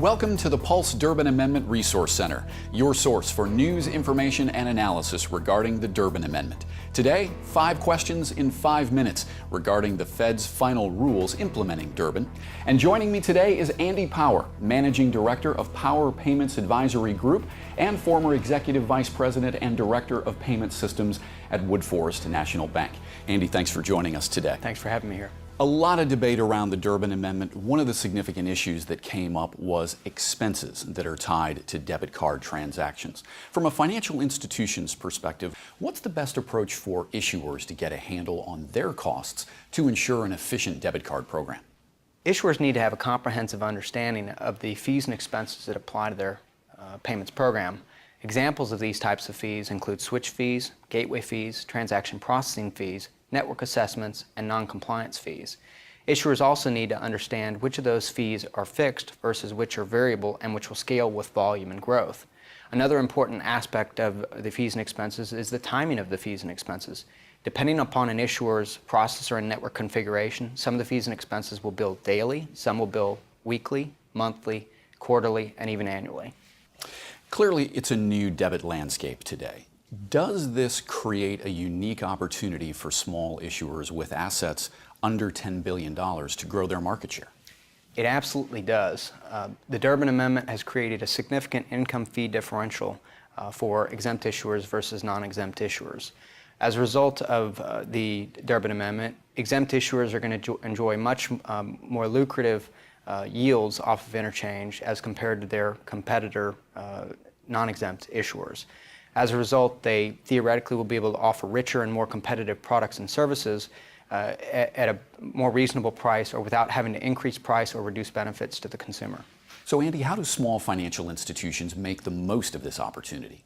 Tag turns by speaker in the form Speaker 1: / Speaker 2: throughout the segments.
Speaker 1: Welcome to the Pulse Durbin Amendment Resource Center, your source for news, information, and analysis regarding the Durbin Amendment. Today, 5 questions in 5 minutes regarding the Fed's final rules implementing Durbin. And joining me today is Andy Paur, Managing Director of Paur Payments Advisory Group and former Executive Vice President and Director of Payment Systems at Woodforest National Bank. Andy, thanks for joining us today.
Speaker 2: Thanks for having me here.
Speaker 1: A lot of debate around the Durbin Amendment. One of the significant issues that came up was expenses that are tied to debit card transactions. From a financial institution's perspective, what's the best approach for issuers to get a handle on their costs to ensure an efficient debit card program?
Speaker 2: Issuers need to have a comprehensive understanding of the fees and expenses that apply to their payments program. Examples of these types of fees include switch fees, gateway fees, transaction processing fees, network assessments, and non-compliance fees. Issuers also need to understand which of those fees are fixed versus which are variable and which will scale with volume and growth. Another important aspect of the fees and expenses is the timing of the fees and expenses. Depending upon an issuer's processor and network configuration, some of the fees and expenses will bill daily, some will bill weekly, monthly, quarterly, and even annually.
Speaker 1: Clearly, it's a new debit landscape today. Does this create a unique opportunity for small issuers with assets under $10 billion to grow their market share?
Speaker 2: It absolutely does. The Durbin Amendment has created a significant income fee differential for exempt issuers versus non-exempt issuers. As a result of the Durbin Amendment, exempt issuers are going to enjoy much more lucrative yields off of interchange as compared to their competitor non-exempt issuers. As a result, they theoretically will be able to offer richer and more competitive products and services at a more reasonable price or without having to increase price or reduce benefits to the consumer.
Speaker 1: So Andy, how do small financial institutions make the most of this opportunity?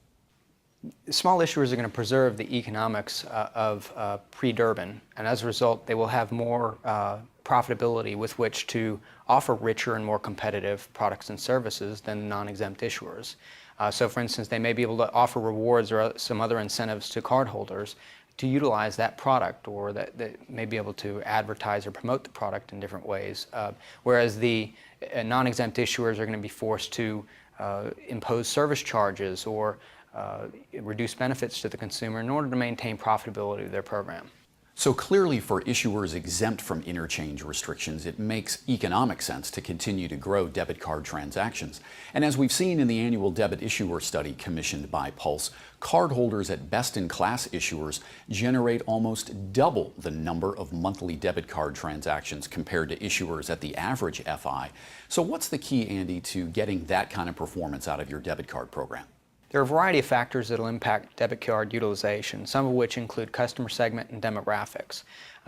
Speaker 2: Small issuers are going to preserve the economics of pre-Durbin, and as a result, they will have more profitability with which to offer richer and more competitive products and services than non-exempt issuers. So for instance, they may be able to offer rewards or some other incentives to cardholders to utilize that product, or that may be able to advertise or promote the product in different ways. Whereas the non-exempt issuers are going to be forced to impose service charges or reduce benefits to the consumer in order to maintain profitability of their program.
Speaker 1: So clearly for issuers exempt from interchange restrictions, it makes economic sense to continue to grow debit card transactions. And as we've seen in the annual debit issuer study commissioned by Pulse, cardholders at best-in-class issuers generate almost double the number of monthly debit card transactions compared to issuers at the average FI. So what's the key, Andy, to getting that kind of performance out of your debit card program?
Speaker 2: There are a variety of factors that will impact debit card utilization, some of which include customer segment and demographics.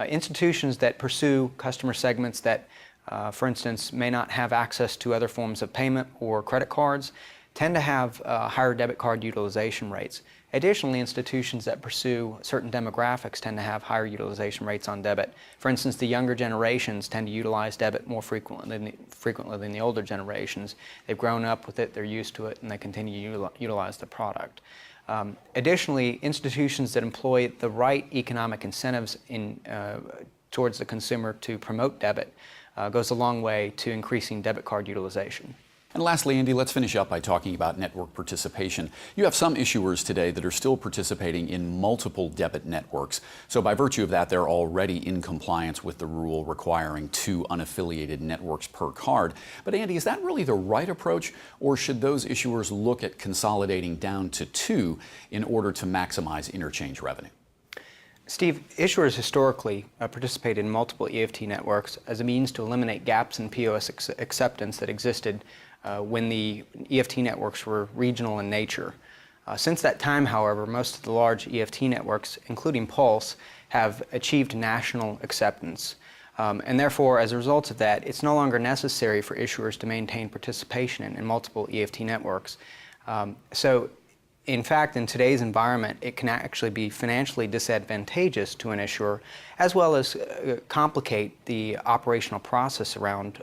Speaker 2: Institutions that pursue customer segments that, for instance, may not have access to other forms of payment or credit cards tend to have higher debit card utilization rates. Additionally, institutions that pursue certain demographics tend to have higher utilization rates on debit. For instance, the younger generations tend to utilize debit more frequently than the older generations. They've grown up with it, they're used to it, and they continue to utilize the product. Additionally, institutions that employ the right economic incentives towards the consumer to promote debit goes a long way to increasing debit card utilization.
Speaker 1: And lastly, Andy, let's finish up by talking about network participation. You have some issuers today that are still participating in multiple debit networks. So by virtue of that, they're already in compliance with the rule requiring 2 unaffiliated networks per card. But Andy, is that really the right approach, or should those issuers look at consolidating down to 2 in order to maximize interchange revenue?
Speaker 2: Steve, issuers historically participate in multiple EFT networks as a means to eliminate gaps in POS acceptance that existed when the EFT networks were regional in nature. Since that time, however, most of the large EFT networks, including Pulse, have achieved national acceptance. And therefore, as a result of that, it's no longer necessary for issuers to maintain participation in multiple EFT networks. In fact, in today's environment, it can actually be financially disadvantageous to an issuer, as well as complicate the operational process around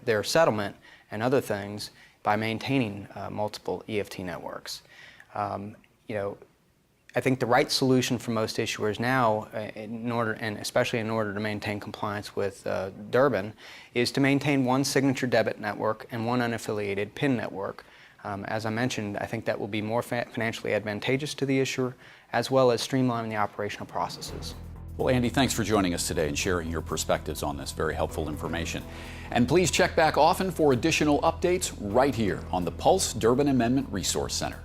Speaker 2: their settlement and other things by maintaining multiple EFT networks. I think the right solution for most issuers now, especially in order to maintain compliance with Durbin, is to maintain one signature debit network and one unaffiliated PIN network. As I mentioned, I think that will be more financially advantageous to the issuer, as well as streamlining the operational processes.
Speaker 1: Well, Andy, thanks for joining us today and sharing your perspectives on this very helpful information. And please check back often for additional updates right here on the Pulse Durbin Amendment Resource Center.